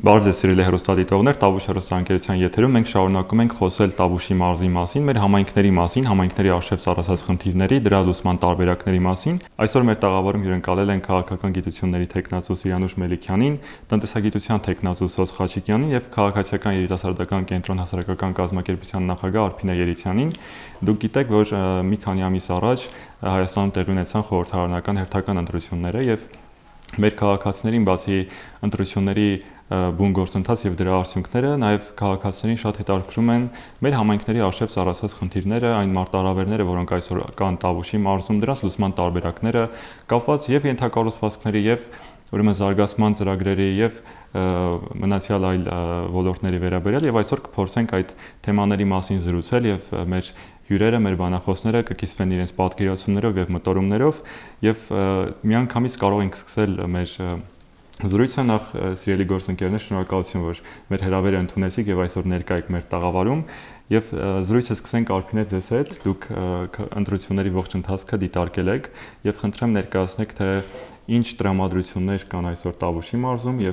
Բարև ձեզ սիրելի հեռուստադիտողներ, Տավուշ հեռուստաընկերության եթերում մենք շարունակում ենք խոսել Տավուշի մարզի մասին, մեր համայնքների մասին, համայնքների առջև ծառացած խնդիրների, դրա լուծման տարբերակների մասին։ Այսօր մեր տաղավարում հյուրընկալել են քաղաքական գիտությունների թեկնածու Սիրանուշ Մելիքյանին, տնտեսագիտության թեկնածու Սոս Խաչիկյանին եւ քաղաքացիական երիտասարդական կենտրոն հասարակական կազմակերպության նախագահ Արփինե Երիցյանին։ Դուք գիտեք, որ մի քանի ամիս առաջ Հայաստանում տեղի ունեցան խորհրդարանական հերթական ընտրությունները եւ մեր քաղաքացիներին բացի ընտրությունների բուն գործընթաց եւ դրա արդյունքները նաեւ քաղաքացիներին շատ հետաքրքրում են մեր համայնքների առջև ծառացած խնդիրները, այն մարտահրավերները, որոնք այսօր կան Տավուշի մարզում, դրանց լուծման տարբերակները կապված եւ ենթակառուցվածքների եւ ուրեմն զարգացման ծրագրերի եւ մնացյալ այլ ոլորտների վերաբերյալ եւ այսօր կփորձենք այդ թեմաների մասին զրուցել եւ մեր հյուրերը, մեր բանախոսները կկիսվեն իրենց պատկերացումներով եւ մտորումներով եւ միանգամից կարող ենք սկսել մեր զրույցը նախ սիրելի գործընկերներ, շնորհակալություն, որ մեր հրավերը ընդունեցիք եւ այսօր ներկա եք մեր տաղավարում եւ զրույցը սկսենք Արփինե ձեզ հետ։ Դուք ընտրությունների ողջ ընթացքը դիտարկել եք եւ խնդրեմ ներկայացնեք թե ինչ տրամադրություններ կան այսօր Տավուշի մարզում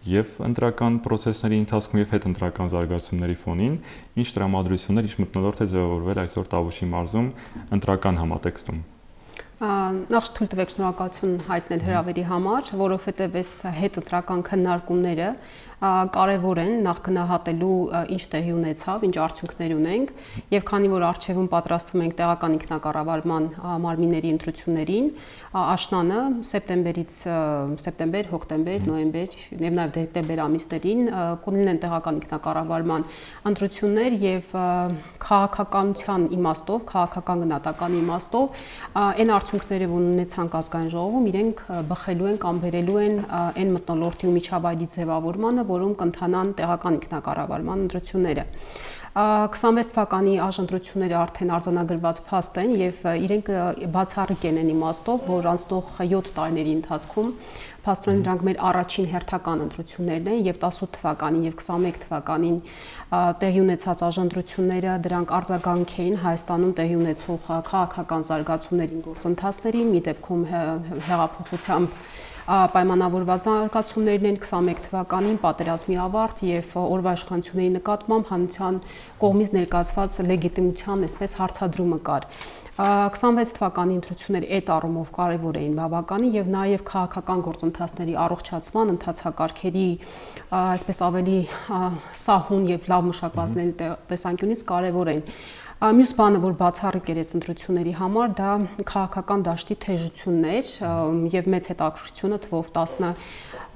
եւ ընտրական process-ների ընթացքում եւ հետընտրական զարգացումների ֆոնին, ինչ տրամադրություններ, ինչ մթնոլորտ է ձևավորվել այսօր Տավուշի մարզում ընտրական համատեքստում։ Նախ թույլ տվեք շնորհակալություն հայտնել հրավերի համար, որովհետև այս հետընտրական քննարկումները կարևոր են նախ գնահատելու ինչ տեղի ունեցավ, ինչ արդյունքներ ունենք եւ քանի որ արժեվում պատրաստվում ենք տեղական ինքնակառավարման մարմինների ընտրություններին, աշնանը սեպտեմբեր, հոկտեմբեր, նոյեմբեր եւ նաեւ դեկտեմբեր ամիսներին կունենան տեղական ինքնակառավարման ընտրություններ եւ քաղաքականության իմաստով, քաղաքական գնահատականի իմաստով այն արդյունքները, որ ունեցանք ազգային ժողովում, իրենք բխելու են կամ բերելու են այն մթնոլորտի ու միջավայրի ձևավորմանը, որում կընթանան տեղական ինքնակառավարման ընտրությունները։ 26 թվականի աժընտրությունները արդեն արձանագրված փաստ են եւ իրենք բացառիկ են այն իմաստով, որ անցնող 7 տարիների ընթացքում փաստորեն դրանք մեր առաջին հերթական ընտրություններն են եւ 18 թվականին եւ 21 թվականին տեղի ունեցած աժընտրությունները դրանք արձագանք էին Հայաստանում տեղի ունեցող քաղաքական զարգացումներին, գործընթացներին, մի դեպքում հեղափոխությամբ պայմանավորված զարգացումներն են 21 թվականին պատերազմի ավարտ եւ օրվա իշխանությունների նկատմամբ հանրության կողմից ներկայացված լեգիտիմության այսպես հարցադրումը կար։ 26 թվականի ընտրությունները այդ առումով կարևոր էին բավականին եւ նաեւ քաղաքական գործընթացների առողջացման ընթացակարգերի այսպես ավելի սահուն եւ լավ մշակվածների տեսանկյունից կարևոր են։ Մյուս բանը, որ բացառիկ էր այս ընտրությունների համար, դա քաղաքական դաշտի թեժությունն էր եւ մեծ հետաքրքրությունը թվով 10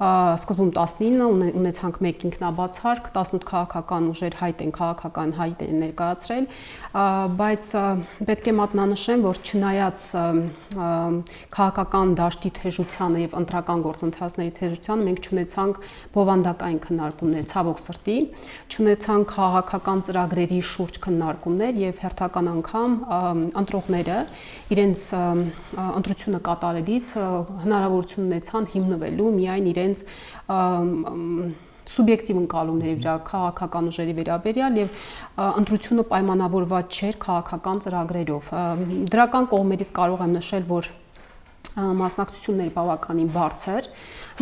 սկզբում 19 ունեցանք 1 ինքնաբացարկ, 18 քաղաքական ուժեր քաղաքական հայտ են ներկայացրել, բայց պետք է մատնանշեմ, որ չնայած քաղաքական դաշտի թեժությանը եւ ընտրական գործընթացների թեժությանը մենք չունեցանք բովանդակային քննարկումներ, ցավոք սրտի, չունեցանք քաղաքական ծրագրերի շուրջ քննարկումներ եւ հերթական անգամ ընտրողները իրենց ընտրությունը կատարելիս հնարավորություն ունեցան հիմնվելու միայն իրենց սուբյեկտիվ ընկալումների վրա քաղաքական ուժերի վերաբերյալ եւ ընտրությունը պայմանավորված չէր քաղաքական ծրագրերով։ Դրական կողմերից կարող եմ նշել, որ մասնակցություններ բավականին բարձր,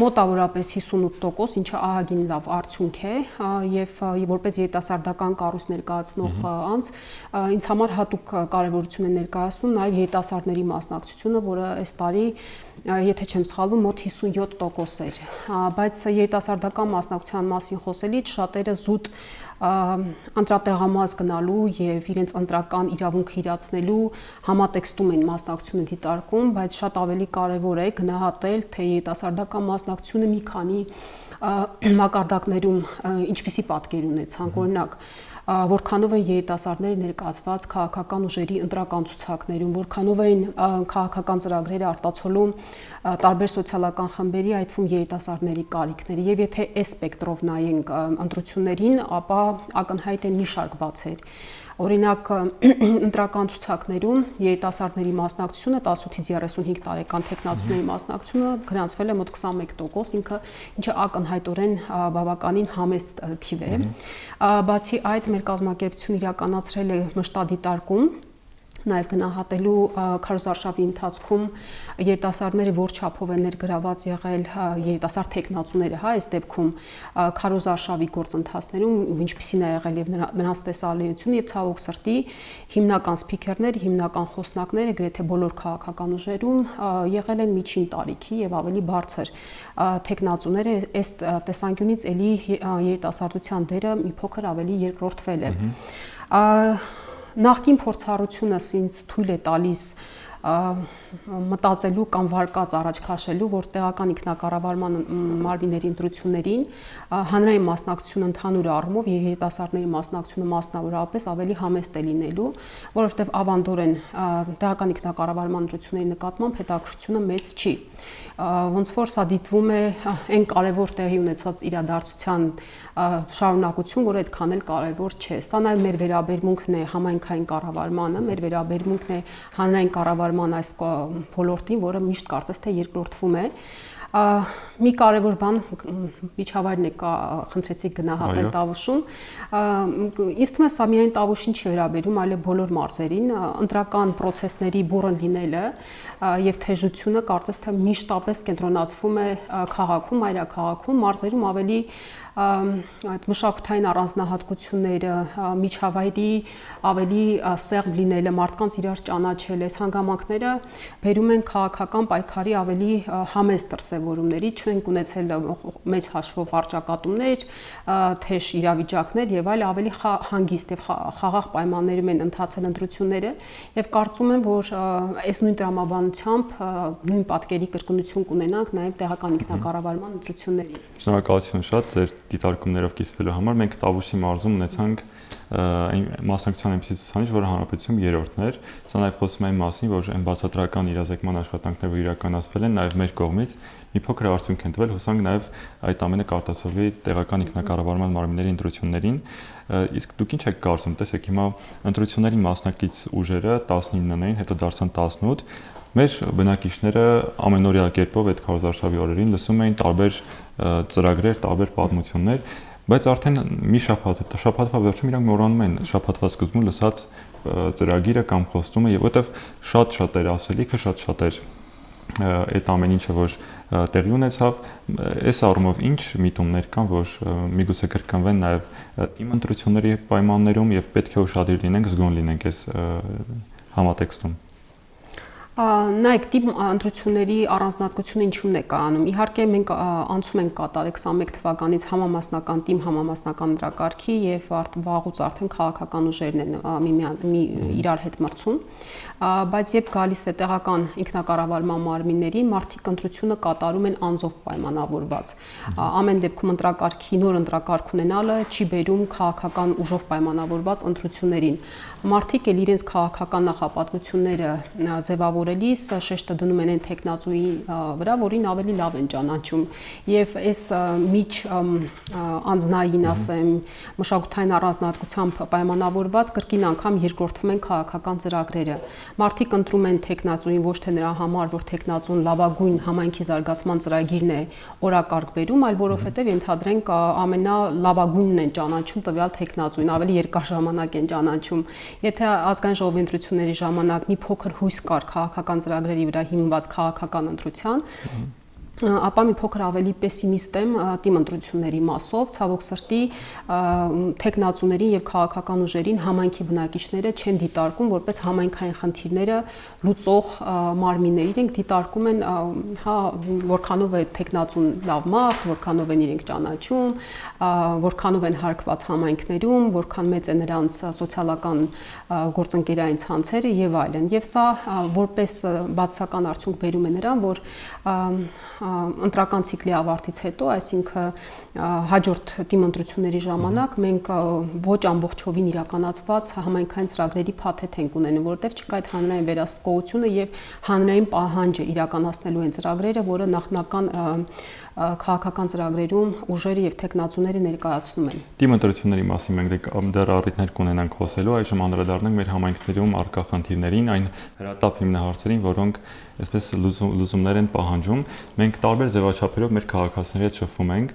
մոտավորապես 58%, ինչը ահագին լավ արդյունք է եւ որպես երիտասարդական կառույց ներկայացնող անձ ինձ համար հատուկ կարեւորություն է ներկայացնում նաեւ երիտասարդների մասնակցությունը, որը այս տարի եթե չեմ սխալվում մոտ 57% էր, բայց երիտասարդական մասնակցության մասին խոսելիս շատերը զուտ ընտրատեղամաս գնալու եւ իրենց ընտրական իրավունքը իրացնելու համատեքստում են մասնակցությունը դիտարկում, բայց շատ ավելի կարեւոր է գնահատել, թե երիտասարդական մասնակցությունը մի քանի մակարդակներում ինչպիսի պատկեր ունեցան, օրինակ որքանով են երիտասարդները ներկայացված քաղաքական ուժերի ընտրական ցուցակներում, որքանով են քաղաքական ծրագրերը արտացոլում տարբեր սոցիալական խմբերի, այդ թվում երիտասարդների կարիքների եւ եթե այս սպեկտրով նայենք ընտրություններին, ապա ակնհայտ են մի շարք բացեր։ Օրինակ ընտրական ցուցակներում երիտասարդների մասնակցությունը 18-ից 35 տարեկան տեխնացուների մասնակցությունը գրանցվել է մոտ 21%, ինչը ակնհայտորեն բավականին համեստ թիվ է։ Բացի այդ, մեր կազմակերպությունը իրականացրել է մշտադիտարկում նաև գնահատելու քարոզարշավի ընթացքում երիտասարդները որ չափով են ներգրաված եղել երիտասարդ տեխնացուները, հա, այս դեպքում քարոզարշավի գործընթացներում ինչպիսին է եղել եւ նրանց տեսալիությունը եւ ցավոք սրտի հիմնական սփիքերները, հիմնական խոսնակները գրեթե բոլոր քաղաքական ուժերում եղել են միջին տարիքի եւ ավելի բարձր տեխնացուները, այս տեսանկյունից էլի երիտասարդության դերը մի փոքր ավելի երկրորդվել է։ Նախկին փորձառությունս ինձ թույլ է տալիս մտածելու կամ վարկած առաջ քաշելու, որ տեղական ինքնակառավարման մարմինների ընտրություններին հանրային մասնակցությունը ընդհանուր առումով եւ երիտասարդների մասնակցությունը մասնավորապես ավելի համեստ է լինելու, որովհետեւ ավանդորեն տեղական ինքնակառավարման ընտրությունների նկատմամբ հետաքրքրությունը մեծ չի։ Ոնց որ սա դիտվում է այն կարևոր տեղի ունեցած իրադարձության շարունակություն, որ այդքան էլ կարևոր չէ։ Սա նաև մեր վերաբերմունքն է համայնքային կառավարմանը, մեր վերաբերմունքն է հանրային կառավարման այս ոլորտին, որը միշտ կարծես թե երկրորդվում է։ Մի կարևոր բան միջավայրն է խնդրեցիք գնահատել Տավուշում։ Ինձ թվում է սա միայն Տավուշին չի վերաբերում, այլև բոլոր մարզերին։ Ընտրական process-ների բուռն լինելը եւ թեժությունը կարծես թե միշտապես կենտրոնացվում է քաղաքում, մայրաքաղաքում, մարզերում ավելի այդ մշակութային առանձնահատկությունները, միջավայրի ավելի սեղմ լինելը, մարդկանց իրար ճանաչելը, այս հանգամանքները բերում են քաղաքական պայքարի ավելի համեստ դրսևորումների, չենք ունեցել մեծ հաշվով վարչակատումներ, թեժ իրավիճակներ եւ այլ ավելի հանգիստ եւ խաղաղ պայմաններում են ընթացել ընտրությունները եւ կարծում եմ, որ այս նույն տրամաբանությամբ նույն պատկերի կրկնություն կունենանք նաեւ տեղական ինքնակառավարման ընտրությունների։ Շնորհակալություն շատ ձեր դիտարկումներով կիսվելու համար։ Մենք Տավուշի մարզում ունեցանք մասնակցության այնպիսի ցուցանիշ, որը հանրապետությունում երրորդն էր։ Սա նաև խոսում է այն մասին, որ այն բացատրական իրազեկման աշխատանքները, որ իրականացվել են, նաև մեր կողմից մի փոքր արդյունք են տվել, հուսանք նաև այդ ամենը կարտացվի տեղական ինքնակառավարման մարմինների ընտրություններին։ Իսկ դուք ինչ եք կարծում, տեսեք հիմա ընտրություններին մասնակից ուժերը 19-ն էին, հետո դարձան 18։ Մեր բնակիչները ամենօրյա կերպով այդ քարոզարշավի օրերին լսում էին տարբեր ծրագրեր, տարբեր պատմություններ, բայց արդեն մի շաբաթվա վերջում իրանք մոռանում են շաբաթվա սկզբում լսած ծրագիրը կամ խոստումը, եւ որտեվ շատ էր ասելիքը, շատ էր այդ ամեն ինչը, որ տեղի ունեցավ, այս առումով ինչ միտումներ կան, որ միգուցե կրկնվեն նաև թիմ ընտրությունների պայմաններում եւ պետք է ուշադիր լինենք, զգոն լինենք այս համատեքստում։ Նայեք, տիպ ընտրությունների առանձնահատկությունը ինչու՞մն է կայանում։ Իհարկե մենք անցում ենք կատարել 21 թվականից համամասնական տիմ համամասնական ընտրակարգի եւ վաղուց արդեն քաղաքական ուժերն են իրար հետ մրցում, բայց երբ գալիս է տեղական ինքնակառավարման մարմինների, մարդիկ ընտրությունը կատարում են անձով պայմանավորված։ Ամեն դեպքում նոր ընտրակարգ ունենալը չի բերում քաղաքական ուժով պայմանավորված ընտրություններին։ Մարդիկ էլ իրենց քաղաքական նախապատվությունները ձևավորելիս շեշտը դնում են այն տեխնացուի վրա, որին ավելի լավ են ճանաչում, եւ այս միջ անձնային, ասեմ, մշակութային առանձնահատկությամբ պայմանավորված կրկին անգամ երկրորդվում են քաղաքական ծրագրերը։ Մարդիկ ընտրում են տեխնացուին ոչ թե նրա համար, որ տեխնացուն լավագույն համայնքի զարգացման ծրագիրն է օրակարգ բերում, այլ որովհետեւ ենթադրենք ամենալավագույնն են ճանաչում տվյալ տեխնացուին, ավելի երկար ժամանակ են ճանաչում։ Եթե ազգային ժողովի ընտրությունների ժամանակ մի փոքր հույս կար քաղաքական ծրագրերի վրա հիմնված քաղաքական ընտրության, ապա մի փոքր ավելի պեսիմիստ եմ տիմ ընտրությունների մասով, ցավոք սրտի տեխնացուներին եւ քաղաքական ուժերին համայնքի բնակիչները չեն դիտարկում որպես համայնքային խնդիրները լուծող մարմիններ, իրենք դիտարկում են, հա, որքանով է տեխնացուն լավ մարդ, որքանով են իրենք ճանաչում, որքանով են հարգված համայնքներում, որքան մեծ է նրանց սոցիալական գործընկերային ցանցերը եւ այլն։ Եվ սա որպես բացասական արդյունք բերում է նրան, որ ընտրական ցիկլի ավարտից հետո, այսինքն հաջորդ տիմ ընտրությունների ժամանակ մենք ոչ ամբողջովին իրականացված համայնքային ծրագրերի փաթեթ ենք ունենում, որովհետև չկա այդ հանրային վերահսկողությունը եւ հանրային պահանջը իրականացնելու են ծրագրերը, որը նախնական քաղաքական ծրագրերում ուժերը եւ տեխնացուները ներկայացնում են։ Տիմ ընտրությունների մասին մենք դեռ առիթներ կունենանք խոսելու, այժմ անդրադառնանք մեր համայնքներում առկա խնդիրներին, այն հրատապ հիմնահարցերին, որոնք այսպես լուծումներ են պահանջում։ Մենք մենք տարբեր ձևաչափերով մեր քաղաքացիների հետ շփվում ենք,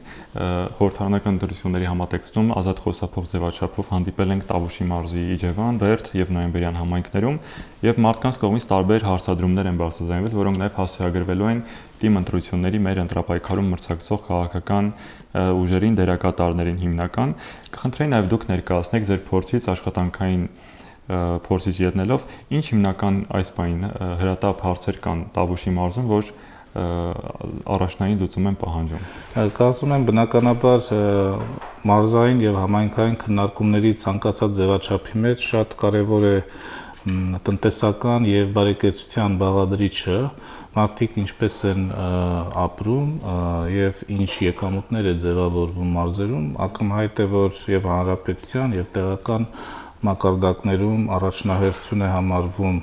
խորհրդարանական ընտրությունների համատեքստում ազատ խոսափող ձևաչափով հանդիպել ենք Տավուշի մարզի Իջևան, Բերդ եւ Նոյեմբերյան համայնքներում եւ մարդկանց կողմից տարբեր հարցադրումներ են բարձրաձայնվել, որոնք նաեւ հասցեագրվելու են թիմ ընտրությունների մեր ընտրապայքարում մրցակցող քաղաքական ուժերին, դերակատարներին հիմնական։ Կխնդրեի նաեւ դուք ներկայացնեք ձեր փորձից աշխատանքային փորձից ելնելով, ինչ հիմնական այս բանին հրատապ հարցեր կան Տավուշի մարզում, որ առաջնային լուծում են պահանջում։ Կարծում եմ բնականաբար մարզային եւ համայնքային քննարկումների ցանկացած ձևաչափի մեջ շատ կարեւոր է տնտեսական եւ բարեկեցության բաղադրիչը, մարդիկ ինչպես են ապրում եւ ինչ եկամուտներ է ձևավորվում մարզերում, ակնհայտ է, որ եւ հանրապետության եւ տեղական մակարդակներում առաջնահերթություն է համարվում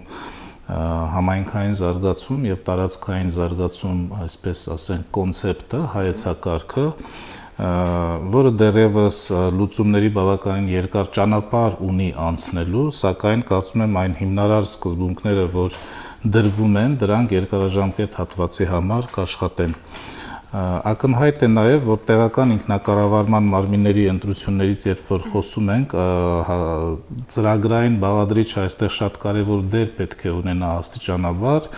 համայնքային զարգացում եւ տարածքային զարգացում, այսպես ասենք, կոնցեպտը, հայեցակարգը, որը դեռևս լուծումների բավականին երկար ճանապարհ ունի անցնելու, սակայն կարծում եմ այն հիմնարար սկզբունքները, որ դրվում են, դրանք երկարաժամկետ հատվածի համար կաշխատեն։ Ակնհայտ է նաև, որ տեղական ինքնակառավարման մարմինների ընտրություններից երբ որ խոսում ենք, ծրագրային բաղադրիչը այստեղ շատ կարևոր դեր պետք է ունենա աստիճանաբար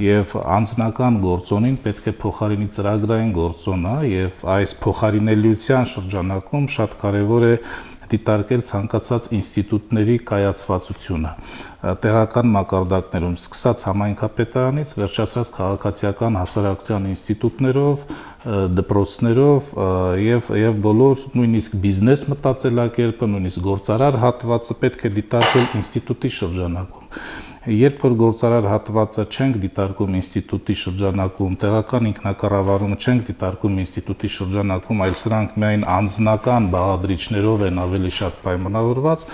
եւ անձնական գործոնին պետք է փոխարինի ծրագրային գործոնը եւ այս փոխարինելիության շրջանակում շատ կարևոր է դիտարկել ցանկացած ինստիտուտների կայացվածությունը տեղական մակարդակներում, սկսած համայնքապետարանից, վերջացած քաղաքացիական հասարակության ինստիտուտներով, դպրոցներով եւ բոլոր նույնիսկ բիզնես մտածելակերպը, նույնիսկ գործարար հատվածը պետք է դիտարկել ինստիտուտի շրջանակում։ Երբ որ գործարար հատվածը չենք դիտարկում ինստիտուտի շրջանակում, տեղական ինքնակառավարումը չենք դիտարկում ինստիտուտի շրջանակում, այլ սրանք միայն անձնական բաղադրիչներով են ավելի շատ պայմանավորված,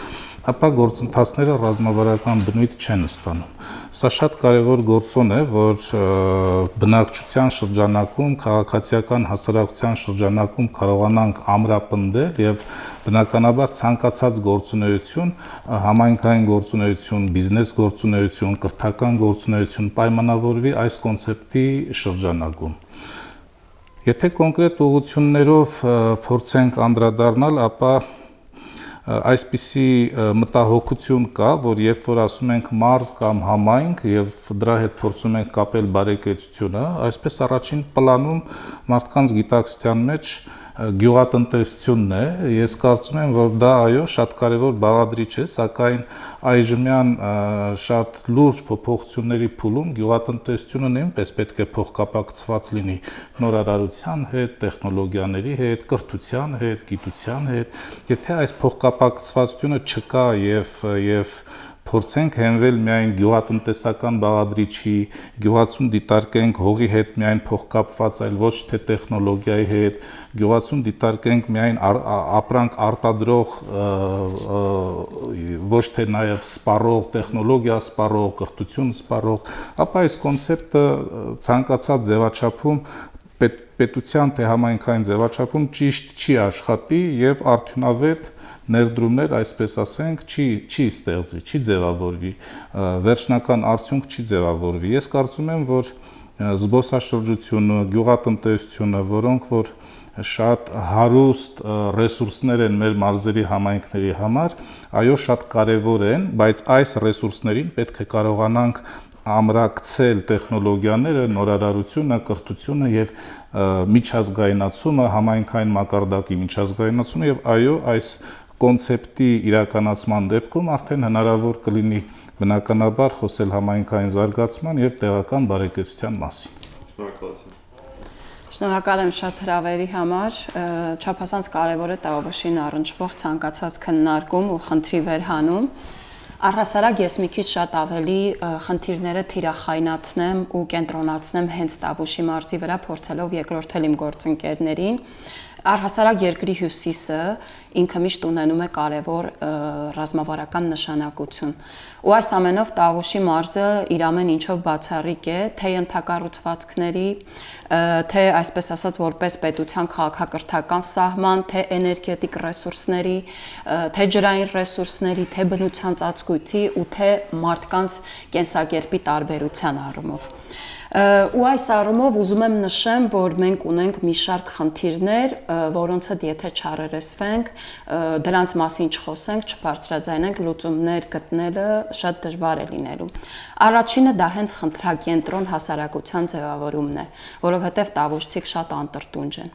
ապա գործընթացները ռազմավարական բնույթ չեն ստանում։ Սա շատ կարևոր գործոն է, որ բնակչության շրջանակում, քաղաքացիական հասարակության շրջանակում կարողանանք ամրապնդել եւ բնականաբար ցանկացած գործունեություն, համայնքային գործունեություն, բիզնես գործունեություն, կրթական գործունեություն պայմանավորվի այս կոնցեպտի շրջանակում։ Եթե կոնկրետ ուղղություններով փորձենք անդրադառնալ, ապա այսպիսի մտահոգություն կա, որ երբ որ ասում ենք մարզ կամ համայնք եւ դրա հետ փորձում ենք կապել բարեկեցությունը, այսպես առաջին պլանում մարդկանց գիտակցության մեջ գյուղատնտեսությունն է։ Ես կարծում եմ, որ դա այո, շատ կարևոր բաղադրիչ է, սակայն այժմյան շատ լուրջ փոփոխությունների փուլում գյուղատնտեսությունը նույնպես պետք է փոխկապակցված լինի նորարարության հետ, տեխնոլոգիաների հետ, կրթության հետ, գիտության հետ։ Եթե այս փոխկապակցվածությունը չկա եւ փորձենք հենվել միայն գյուղատնտեսական բաղադրիչի, գյուղացում դիտարկենք հողի հետ միայն փոխկապված, այլ ոչ թե տեխնոլոգիայի հետ, գյուղացում դիտարկենք միայն ապրանք արտադրող, ոչ թե նաև սպառող, տեխնոլոգիա սպառող, կրթություն սպառող, ապա այս կոնցեպտը ցանկացած ձևաչափում պետության թե համայնքային ձևաչափում ճիշտ չի աշխատի եւ արդյունավետ ներդրումներ, այսպես ասենք, չի ստեղծի, չի ձևավորվի, վերջնական արդյունք չի ձևավորվի։ Ես կարծում եմ, որ զբոսաշրջությունը, գյուղատնտեսությունը, որոնք որ շատ հարուստ ռեսուրսներ են մեր մարզերի համայնքների համար, այո, շատ կարևոր են, բայց այս ռեսուրսներին պետք է կարողանանք ամրակցել տեխնոլոգիաները, նորարարությունը, կրթությունը եւ միջազգայնացումը, համայնքային մակարդակի միջազգայնացումը եւ այո, այս կոնցեպտի իրականացման դեպքում արդեն հնարավոր կլինի բնականաբար խոսել համայնքային զարգացման եւ տեղական բարեկեցության մասին։ Շնորհակալ եմ շատ հրավերի համար, չափազանց կարևոր է Տավուշին առնչվող ցանկացած քննարկում ու խնդրի վերհանում։ Առհասարակ ես մի քիչ շատ ավելի խնդիրները թիրախայնացնեմ ու կենտրոնացնեմ հենց Տավուշի մարզի վրա, փորձելով երկրորդել իմ գործընկերներին։ Առհասարակ երկրի հյուսիսը ինքը միշտ ունենում է կարևոր ռազմավարական նշանակություն։ Ու այս ամենով Տավուշի մարզը իր ամեն ինչով բացառիկ է, թե ենթակառուցվածքների, թե այսպես ասած որպես պետության քաղաքակրթական սահման, թե էներգետիկ ռեսուրսների, թե ջրային ռեսուրսների, թե բնության ծածկույթի ու թե մարդկանց կենսակերպի տարբերության առումով։ Ու այս առումով ուզում եմ նշեմ, որ մենք ունենք մի շարք խնդիրներ, որոնց հետ եթե չառերեսվենք, դրանց մասին չխոսենք, չբարձրաձայնենք, լուծումներ գտնելը շատ դժվար է լինելու։ Առաջինը դա հենց խնդրակենտրոն հասարակության ձևավորումն է, որովհետև տավուշցիք շատ անտրտունջ են։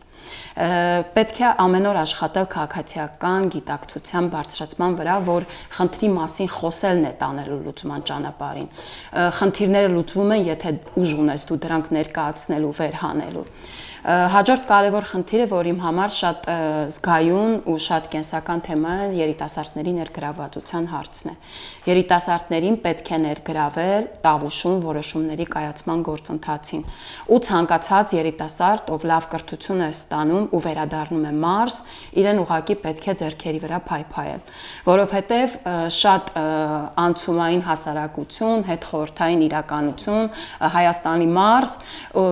Պետք է ամեն օր աշխատել քաղաքացիական գիտակցության բարձրացման վրա, որ խնդրի մասին խոսելն է տանելու լուծման ճանապարհին։ Խնդիրները լուծվում են, եթե ուժ ունես դու դրանք ներկայացնելու, վերհանելու։ Հաջորդ կարևոր խնդիրը, որ իմ համար շատ զգայուն ու շատ կենսական թեմա է, երիտասարդների ներգրավվածության հարցն է։ Երիտասարդներին պետք է ներգրավել տավուշում որոշումների կայացման գործընթացին։ Ու ցանկացած երիտասարդ, ով լավ կրթություն է ստանում ու վերադառնում է մարզ, իրեն ուղղակի պետք է ձեռքերի վրա փայփայել, որովհետև շատ անցումային հասարակություն, հետխորհրդային իրականություն, Հայաստանի մարզ,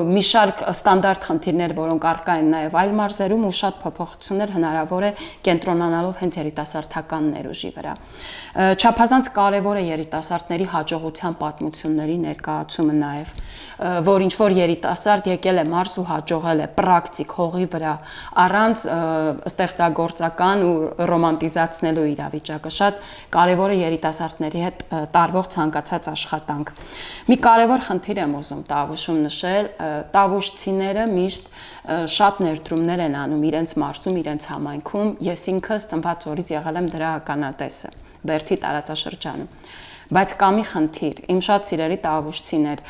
մի շարք ստանդարտ խնդիրներ, որոնք առկա են նաև այլ մարզերում ու շատ փոփոխություններ հնարավոր է կենտրոնանալով հենց երիտասարդական ներուժի վրա։ Չափազանց կարևոր է երիտասարդների հաջողության պատմությունների ներկայացումը նաև, որ ինչ որ երիտասարդ եկել է մարզ ու հաջողել է պրակտիկ հողի վրա, առանց ստեղծագործական ու ռոմանտիզացնելու իրավիճակը։ Շատ կարևոր է երիտասարդների հետ տարվող ցանկացած աշխատանք։ Մի կարևոր խնդիր եմ ուզում տավուշում նշել, տավուշցիները միշտ շատ ներդրումներ են անում իրենց մարզում, իրենց համայնքում։ Ես ինքս ծնված օրից եղել եմ դրա ականատեսը Բերդի տարածաշրջանում։ Բայց կա մի խնդիր, իմ շատ սիրելի տավուշցիներ,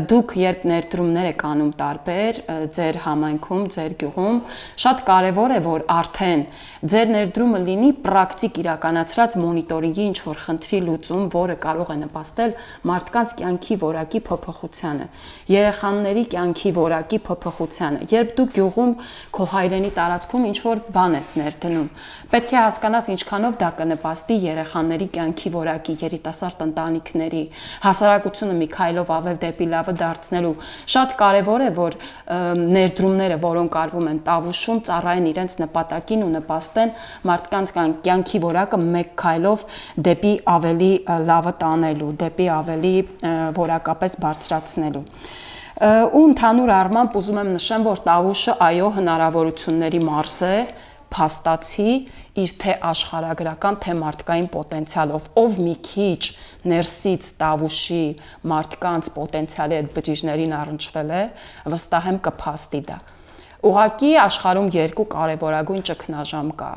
դուք երբ ներդրումներ եք անում տարբեր ձեր համայնքում, ձեր գյուղում, շատ կարևոր է, որ արդեն ձեր ներդրումը լինի պրակտիկ իրականացրած մոնիտորինգի ինչ-որ խնդրի լուծում, որը կարող է նպաստել մարդկանց կյանքի որակի փոփոխությանը, երեխաների կյանքի որակի փոփոխությանը։ Երբ դու գյուղում քո հայրենի տարածքում ինչ-որ բան ես ներդնում, պետք է հասկանաս ինչքանով դա կնպաստի երեխաների կյանքի որակի, երիտասարդ ընտանիքների, հասարակությունը մի քայլով ավել դեպի լավը դարձնելու։ Շատ կարևոր է, որ ներդրումները, որոնք արվում են տավուշում, ծառայեն իրենց նպատակին ու նպաստեն մարդկանց կյանքի որակը մեկ քայլով դեպի ավելի լավը տանելու, դեպի ավելի որակապես բարձրացնելու։ Ու ընդհանուր առմամբ ուզում եմ նշեմ, որ տավուշը այո հնարավորությունների մարզ է, փաստացի իր թե աշխարհագրական, թե մարդկային պոտենցիալով, ով մի քիչ ներսից տավուշի մարդկանց պոտենցիալի այդ բջիջներին առնչվել է, վստահ եմ կփաստի դա։ Ուղղակի աշխարհում երկու կարևորագույն ճգնաժամ կա՝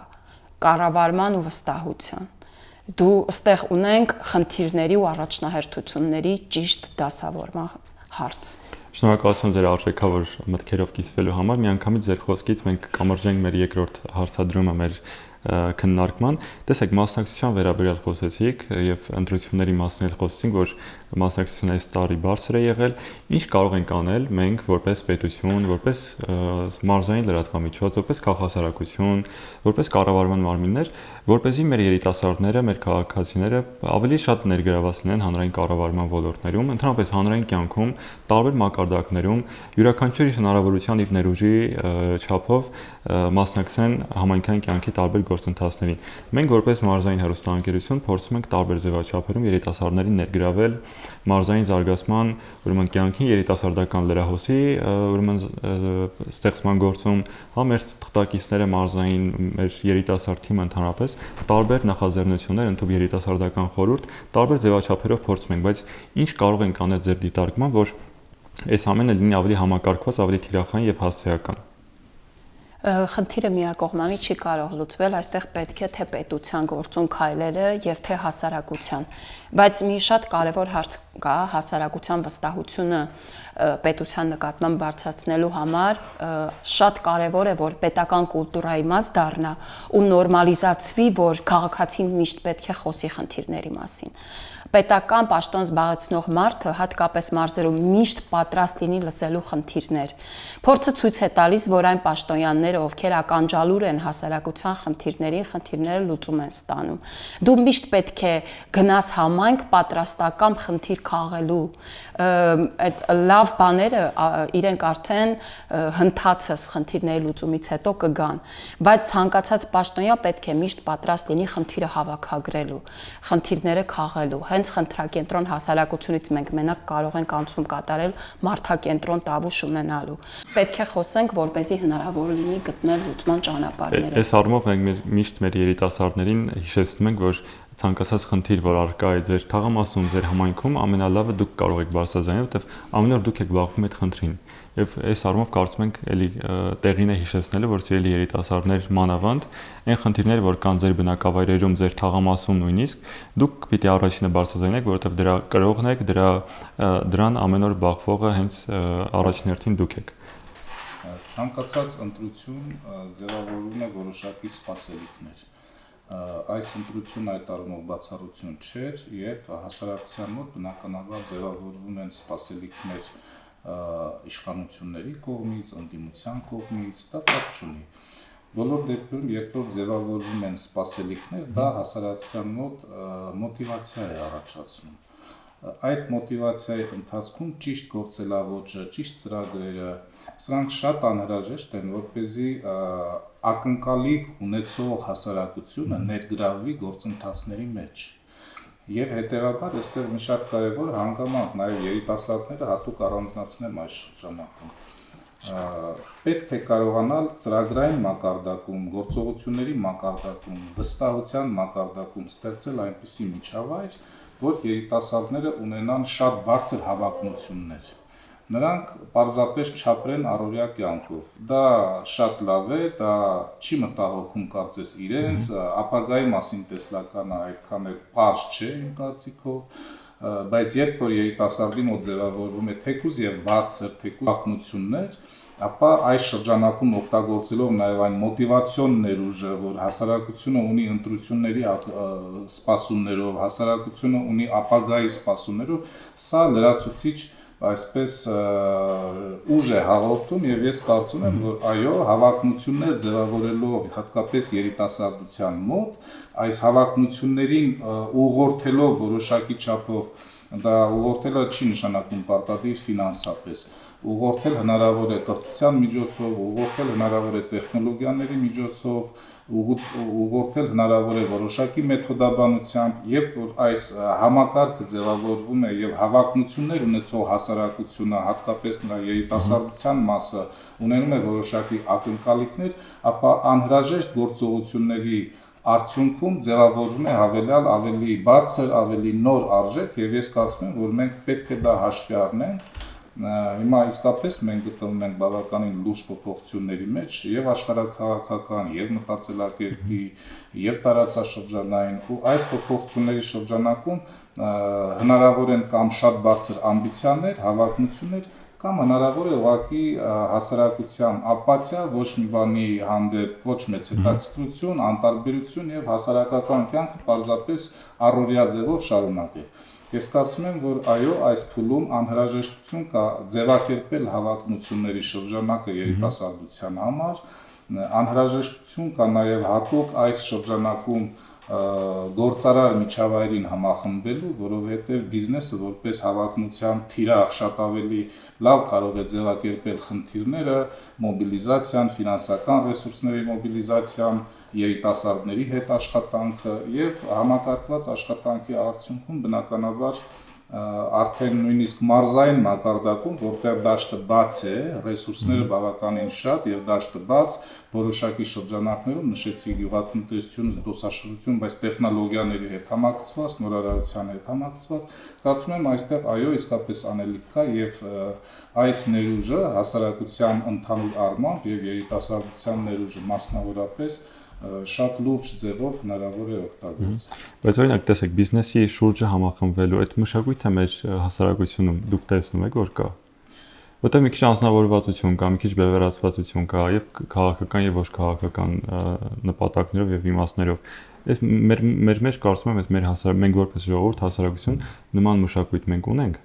կառավարման ու վստահության։ Դու ստեղ ունենք խնդիրների ու առաջնահերթությունների ճիշտ դասավորման հարց։ Շնորհակալություն ձեր արժեքավոր մտքերով կիսվելու համար։ Միանգամից ձեր խոսքից մենք կամրջենք մեր երկրորդ հարցադրումը մեր քննարկման։ Տեսեք, մասնակցության վերաբերյալ խոսեցիք եւ ընտրությունների մասին խոսեցինք, որ մասնակցությունը այս տարի բարձր է եղել։ Ինչ կարող ենք անել մենք որպես պետություն, որպես մարզային լրատվամիջոց, որպես քաղաքասարակություն, որպես կառավարման մարմիններ, որպեսզի մեր երիտասարդները, մեր քաղաքացիները ավելի շատ ներգրավված լինեն հանրային կառավարման ոլորտներում, ընդհանրապես հանրային կյանքում, տարբեր մակարդակներում, յուրաքանչյուր հնարավորության իր ներուժի չափով մասնակցեն համայնքային կյանքի տարբեր գործընթացներին։ Մենք որպես մարզային հեռուստաընկերություն փորձում ենք տարբեր ձևաչափերում երիտասարդներին ներգրավել մարզային զարգացման, ուրեմն կյանքի երիտասարդական լրահոսի, ուրեմն ստեղծման գործում, հա մեր թղթակիցները մարզային, մեր երիտասարդ թիմը ընդհանրապես տարբեր նախաձեռնություններ, ընդհանուր երիտասարդական խորհուրդ, տարբեր ձևաչափերով փորձում ենք, բայց ինչ կարող ենք անել ձեր դիտարկման, որ այս ամենը լինի ավելի համակարգված, ավելի թիրախային եւ հասցեական։ Խնդիրը միակողմանի չի կարող լուծվել, այստեղ պետք է թե պետության գործուն քայլերը եւ թե հասարակության։ Բայց մի շատ կարևոր հարց կա, հասարակության վստահությունը պետության նկատմամբ բարձրացնելու համար շատ կարևոր է, որ պետական կուլտուրայի մաս դառնա ու նորմալիզացվի, որ քաղաքացին միշտ պետք է խոսի խնդիրների մասին։ Պետական պաշտոն զբաղեցնող մարդը հատկապես մարզերում միշտ պատրաստ լինի լսելու խնդիրներ։ Փորձը ցույց է տալիս, որ այն պաշտոնյաները, ովքեր ականջալուր են հասարակության խնդիրներին, խնդիրները լուծում են ստանում։ Դու միշտ պետք է գնաս համայնք պատրաստական խնդիր քաղելու։ Այդ լավ բաները իրենք արդեն հնդածս խնդիրների լուծումից հետո կգան, բայց ցանկացած պաշտոնյա պետք է միշտ պատրաստ լինի խնդիրը հավաքագրելու, խնդիրները քաղելու։ հենց խնդրակենտրոն հասարակությունից մենք մենակ կարող ենք անցում կատարել մարդակենտրոն տավուշ ունենալու։ Պետք է խոսենք, որպեսզի հնարավոր լինի գտնել լուծման ճանապարհները։ Այս առումով մենք միշտ մեր երիտասարդներին հիշեցնում ենք, որ ցանկացած խնդիր, որ առկա է ձեր թաղամասում, ձեր համայնքում, ամենալավը դուք կարող եք բարձրաձայնել, որտեղ ամեն օր դուք եք բախվում այդ խնդրին։ Եվ այս առումով կարծում ենք էլի տեղին է հիշեցնելը, որ սիրելի երիտասարդներ մանավանդ այն խնդիրները, որ կան ձեր բնակավայրերում, ձեր թաղամասում նույնիսկ, դուք պիտի առաջինը բարձրաձայնեք, որովհետև դրա կրողն եք, դրան ամեն օր բախվողը հենց առաջին հերթին դուք եք։ Ցանկացած ընտրություն ձևավորվում է որոշակի սպասելիքներ։ Այս ընտրությունը այդ առումով բացառություն չէր եւ հասարակության մոտ բնականաբար ձևավորվում են սպասելիքներ իշխանությունների կողմից, ընդդիմության կողմից, դա կապ չունի։ Բոլոր դեպքերում, երբ որ ձևավորվում են սպասելիքներ, դա հասարակության մոտ մոտիվացիա է առաջացնում։ Այդ մոտիվացիայի ընթացքում ճիշտ գործելավոճը, ճիշտ ծրագրերը, սրանք շատ անհրաժեշտ են, որպեսզի ակնկալիք ունեցող հասարակությունը ներգրավվի գործընթացների մեջ։ Եվ հետևաբար այստեղ մի շատ կարևոր հանգամանք նաև երիտասարդները հատուկ առանձնացնեմ այս շրջանակում։ Պետք է կարողանալ ծրագրային մակարդակում, գործողությունների մակարդակում, վստահության մակարդակում ստեղծել այնպիսի միջավայր, որ երիտասարդները ունենան շատ բարձր հավակնություններ։ Նրանք պարզապես չապրեն առօրյա կյանքով։ Դա շատ լավ է, դա չի մտահոգում կարծես իրենց, ապագայի մասին տեսլականը այդքան էլ պարզ չէ իմ կարծիքով, բայց երբ որ երիտասարդի մոտ ձևավորվում է թեկուզ եւ բարձր թեկուզ հավակնություններ, ապա այս շրջանակում օգտագործելով նաև այն մոտիվացիոն ներուժը, որ հասարակությունը ունի ընտրությունների սպասումներով, հասարակությունը ունի ապագայի սպասումներով, սա լրացուցիչ այսպես ուժ է հաղորդում եւ ես կարծում եմ, որ այո, հավակնություններ ձևավորելով հատկապես երիտասարդության մոտ, այս հավակնություններին ուղղորդելով որոշակի չափով, դա ուղղորդելը չի նշանակում պարտադիր ֆինանսապես, ուղղորդել հնարավոր է կրթության միջոցով, ուղղորդել հնարավոր է տեխնոլոգիաների միջոցով, ուղղորդել հնարավոր է որոշակի մեթոդաբանությամբ, երբ որ այս համակարգը ձևավորվում է եւ հավակնություններ ունեցող հասարակությունը, հատկապես նրա երիտասարդության մասը ունենում է որոշակի ակնկալիքներ, ապա անհրաժեշտ գործողությունների արդյունքում ձևավորվում է ավելի բարձր, ավելի նոր արժեք եւ ես կարծում եմ, որ մենք պետք է դա հաշվի առնենք։ Հիմա իսկապես մենք գտնվում ենք բավականին լուրջ փոփոխությունների մեջ եւ աշխարհաքաղաքական, եւ մտածելակերպի, եւ տարածաշրջանային ու այս փոփոխությունների շրջանակում հնարավոր են կամ շատ բարձր ամբիցիաներ, հավակնություններ, կամ հնարավոր է ուղղակի հասարակության ապաթիա, ոչ մի բանի հանդեպ, ոչ մեծ հետաքրքրություն, անտարբերություն եւ հասարակական կյանքը պարզապես առօրյա ձևով շարունակել։ Ես կարծում եմ, որ այո, այս փուլում անհրաժեշտություն կա ձևակերպել հավակնությունների շրջանակը երիտասարդության համար, անհրաժեշտություն կա նաև հատուկ այս շրջանակում գործարար միջավայրին համախմբելու, որովհետև բիզնեսը որպես հավակնության թիրախ շատ ավելի լավ կարող է ձևակերպել խնդիրները, մոբիլիզացիան, ֆինանսական ռեսուրսների մոբիլիզացիան, երիտասարդների հետ աշխատանքը եւ համակարգված աշխատանքի արդյունքում բնականաբար արդեն նույնիսկ մարզային մակարդակում, որտեղ դաշտը բաց է, ռեսուրսները բավականին շատ եւ դաշտը բաց, որոշակի շրջանակներում նշեցի գյուղատնտեսություն, զբոսաշրջություն, բայց տեխնոլոգիաների հետ համակցված, նորարարության հետ համակցված, կարծում եմ այստեղ այո, իսկապես անելիք կա եւ այս ներուժը հասարակության ընդհանուր առմամբ եւ երիտասարդության ներուժը մասնավորապես շատ լուրջ ձևով հնարավոր է օգտագործել։ Բայց օրինակ տեսեք, բիզնեսի շուրջը համախմբվելու այդ մշակույթը մեր հասարակությունում դուք տեսնում եք, որ կա։ Որտեղ մի քիչ անձնավորվածություն կա, մի քիչ բևեռացվածություն կա եւ քաղաքական եւ ոչ քաղաքական նպատակներով եւ իմաստներով։ Այս մեր մեջ կարծում եմ, մենք որպես ժողովուրդ հասարակություն նման մշակույթ մենք ունենք։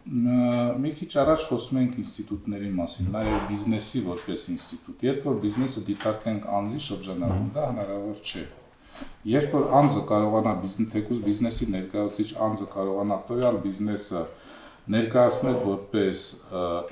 Մի քիչ առաջ խոսում ենք ինստիտուտների մասին, նաեւ բիզնեսի որպես ինստիտուտ։ Երբ որ բիզնեսը դիտարկենք անձի շրջանակում, դա հնարավոր չէ։ Երբ որ անձը կարողանա թեկուզ բիզնեսի ներկայացուցիչ անձը կարողանա տվյալ բիզնեսը ներկայացնել որպես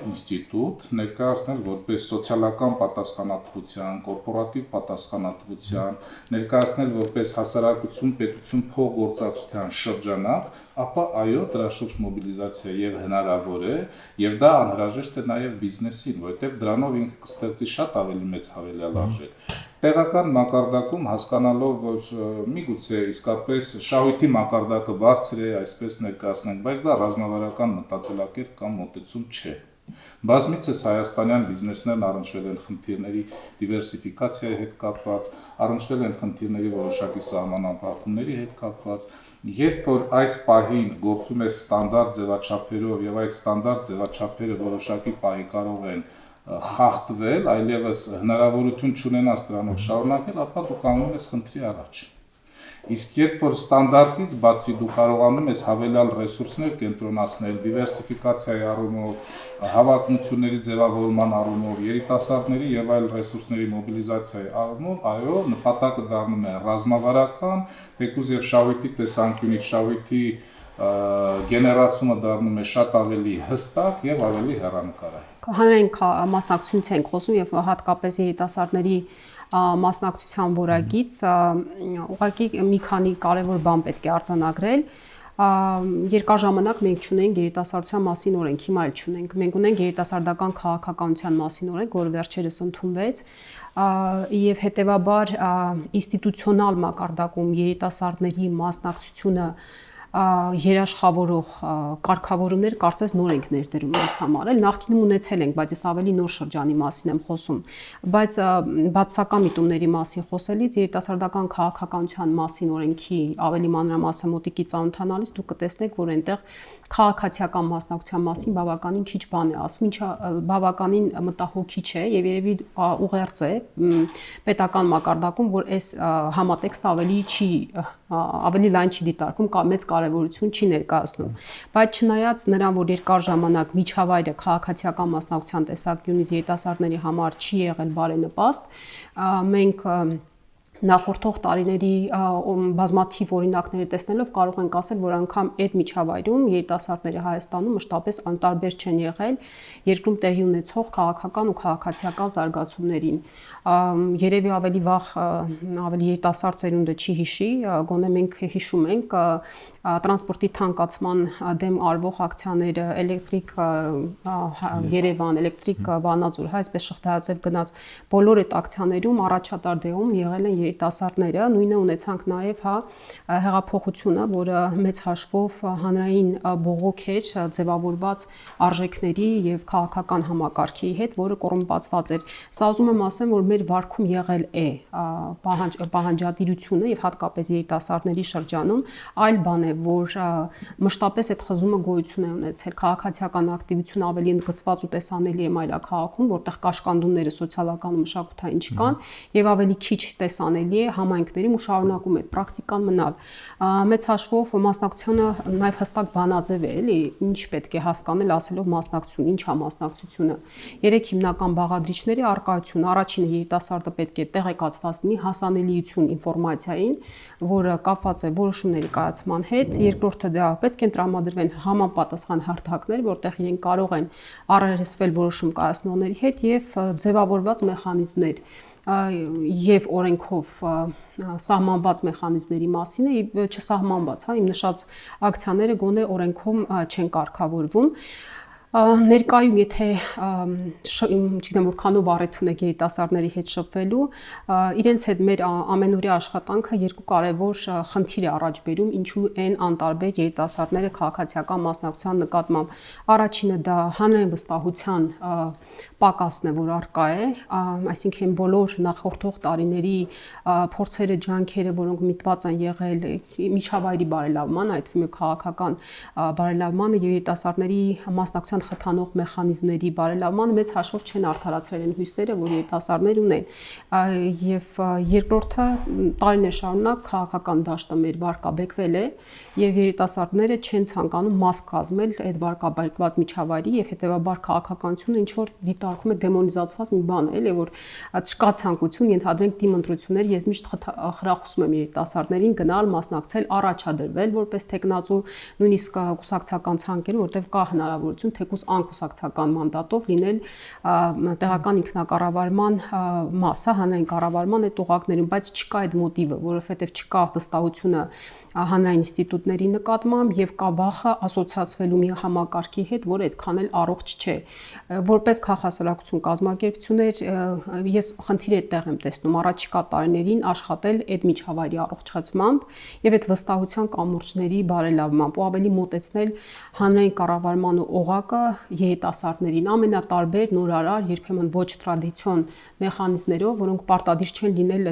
ինստիտուտ, ներկայացնել որպես սոցիալական պատասխանատվության, կորպորատիվ պատասխանատվության, ներկայացնել որպես հասարակություն, պետություն փոխգործակցության շրջանակ, ապա այո, դրա շուրջ մոբիլիզացիա եւ հնարավոր է, եւ դա անհրաժեշտ է նաեւ բիզնեսին, որովհետեւ դրանով ինքը կստեղծի շատ ավելի մեծ հավելյալ արժեք։ Տեղական մակարդակում հասկանալով, որ միգուցե իսկապես շահույթի մակարդակը բարձր է, այսպես ներկայացնենք, բայց դա ռազմավարական մտածելակերպ կամ մոտեցում չէ։ Բազմիցս հայաստանյան բիզնեսներն առնչվել են խնդիրների դիվերսիֆիկացիայի հետ կապված, առնչվել են խնդիրների որոշակի սահմանափակումների հետ կապված, երբ որ այս պահին գործում է ստանդարտ ձևաչափերով եւ այդ ստանդարտ ձևաչափերը որոշակի պահի կարող են խախտվել, այլևս հնարավորություն չունենաս դրանով շարունակել, ապա դու կանգնում ես խնդրի առաջ։ Իսկ երբ որ ստանդարտից բացի դու կարողանում ես հավելյալ ռեսուրսներ կենտրոնացնել դիվերսիֆիկացիայի առումով, հավակնությունների ձևավորման առումով, երիտասարդների եւ այլ ռեսուրսների մոբիլիզացիայի առումով, այո, նպատակը դառնում է ռազմավարական, թեկուզ եւ շահույթի տեսանկյունից շահույթի գեներացումը դառնում է շատ ավելի հստակ եւ ավելի հեռանկարային։ Հանրային մասնակցությունից ենք խոսում եւ հատկապես երիտասարդների մասնակցության որակից ուղղակի մի քանի կարևոր բան պետք է արձանագրել։ Երկար ժամանակ մենք չունենք երիտասարդության մասին օրենք, հիմա էլ չունենք։ Մենք ունենք երիտասարդական քաղաքականության մասին օրենք, որը վերջերս ընդունվեց, եւ հետեւաբար ինստիտուցիոնալ մակարդակում երիտասարդների մասնակցությունը երաշխավորող կարգավորումներ կարծես նոր ենք ներդրում այս համարել, նախկինում ունեցել ենք, բայց ես ավելի նոր շրջանի մասին եմ խոսում, բայց բացասական միտումների մասին խոսելից երիտասարդական քաղաքականության մասին օրենքի ավելի մանրամասն մոտիկից ծանոթանալիս դուք կտեսնեք, որ այնտեղ քաղաքացիական մասնակցության մասին բավականին քիչ բան է ասում, ինչը բավականին մտահոգիչ է եւ երևի ուղերձ է պետական մակարդակում, որ այս համատեքստը ավելի լայն չի դիտարկում, մեծ կարևորություն չի ներկայացնում։ Բայց չնայած նրան, որ երկար ժամանակ միջավայրը քաղաքացիական մասնակցության տեսանկյունից երիտասարդների համար չի եղել բարենպաստ, մենք նախորդող տարիների բազմաթիվ օրինակները տեսնելով կարող ենք ասել, որ անգամ այդ միջավայրում երիտասարդները Հայաստանում մշտապես անտարբեր չեն եղել երկրում տեղի ունեցող քաղաքական ու քաղաքացիական զարգացումներին։ Երևի ավելի վաղ, ավելի երիտասարդ ծերունդը չի հիշի, գոնե մենք հիշում ենք տրանսպորտի թանկացման դեմ արվող ակցիաները, էլեկտրիկ Երևան, էլեկտրիկ Վանաձոր, այսպես շղթայաձև գնաց բոլոր այդ ակցիաներում առաջատար դեղում եղել են երիտասարդները, նույնը ունեցանք նաև հեղափոխությունը, որը մեծ հաշվով հանրային բողոք էր ձևավորված արժեքների եւ քաղաքական համակարգի հետ, որը կոռումպացված էր։ Սա ուզում եմ ասեմ, որ մեր վարքում եղել է պահանջատիրությունը եւ հատկապես երիտասարդների շրջանում այլ բան է, որ մշտապես այդ խզումը գոյություն է ունեցել, քաղաքացիական ակտիվությունը ավելի ընդգծված ու տեսանելի է մայրաքաղաքում, որտեղ կաշկանդումները սոցիալական ու մշակութային չկան, եւ ավելի քիչ տեսանելի է համայնքներում ու շարունակում է պրակտիկան մնալ։ Մեծ հաշվով մասնակցությունը նաեւ հստակ բանաձև է, էլի, ինչ պետք է հասկանալ ասելով մասնակցություն, ինչ է մասնակցությունը։ Երեք հիմնական բաղադրիչների արկայություն, առաջինը երիտասարդը պետք է տեղեկացված լինի, հասանելիություն ինֆորմացիային, որը կապված է որոշումների կայացման հետ, երկրորդը դա պետք է տրամադրվեն համապատասխան հարթակներ, որտեղ իրենք կարող են առերեսվել որոշում կայացնողների հետ եւ ձևավորված մեխանիզմներ եւ օրենքով սահմանված մեխանիզմների մասին է, չսահմանված, իմ նշած ակցիաները գոնե օրենքում չեն կարգավորվում։ Ներկայում եթե չգիտեմ որքանով առիթ ունեք երիտասարդների հետ շփվելու, իրենց հետ մեր ամենօրյա աշխատանքը երկու կարևոր խնդիր է առաջ բերում, ինչու են անտարբեր երիտասարդները քաղաքացիական մասնակցության նկատմամբ։ Առաջինը դա հանրային վստահության պակասն է, որ առկա է, այսինքն բոլոր նախորդող տարիների փորձերը, ջանքերը, որոնք միտված են եղել միջավայրի բարելավման, այդ թվում է քաղաքական բարելավմանը եւ երիտասարդների մասնակցության խթանող մեխանիզմների բարելավմանը մեծ հաշվով չեն արդարացրել են հույսերը, որ երիտասարդներ ունեն։ Եվ երկրորդը տարիներ շարունակ քաղաքական դաշտը մեր վարկաբեկվել է եւ երիտասարդները չեն ցանկանում մաս կազմել այդ վարկաբեկված միջավայրի եւ հետեւաբար քաղաքականությունը ինչ որ դիտարկում է դեմոնիզացված մի բան է, էլի որ չկա ցանկություն, ենթադրենք թիմ ընտրություններ, ես միշտ խրախուսում եմ երիտասարդներին գնալ, մասնակցել, առաջադրվել որպես տեխնացու, նույնիսկ կուսակցական ցանկերում, որտեղ կա հնարավորություն թեկուզ անկուսակցական մանդատով լինել տեղական ինքնակառավարման մասը, հանրային կառավարման այդ ուղակներում, բայց չկա այդ մոտիվը, որովհետև չկա վստահությունը հանրային ինստիտուտների նկատմամբ եւ կա վախը ասոցիացվելու մի համակարգի հետ, որը այդքան էլ առողջ չէ։ Որպես քաղաքասարակություն կազմակերպություններ ես խնդիր այդտեղ եմ տեսնում առաջիկա տարիներին աշխատել այդ միջավայրի առողջացմամբ եւ այդ վստահության կամուրջների բարելավմամբ ու ավելի մոտեցնել հանրային կառավարման օղակը երիտասարդներին ամենատարբեր նորարար երբեմն ոչ տրադիցիոն մեխանիզմներով, որոնք պարտադիր չեն լինել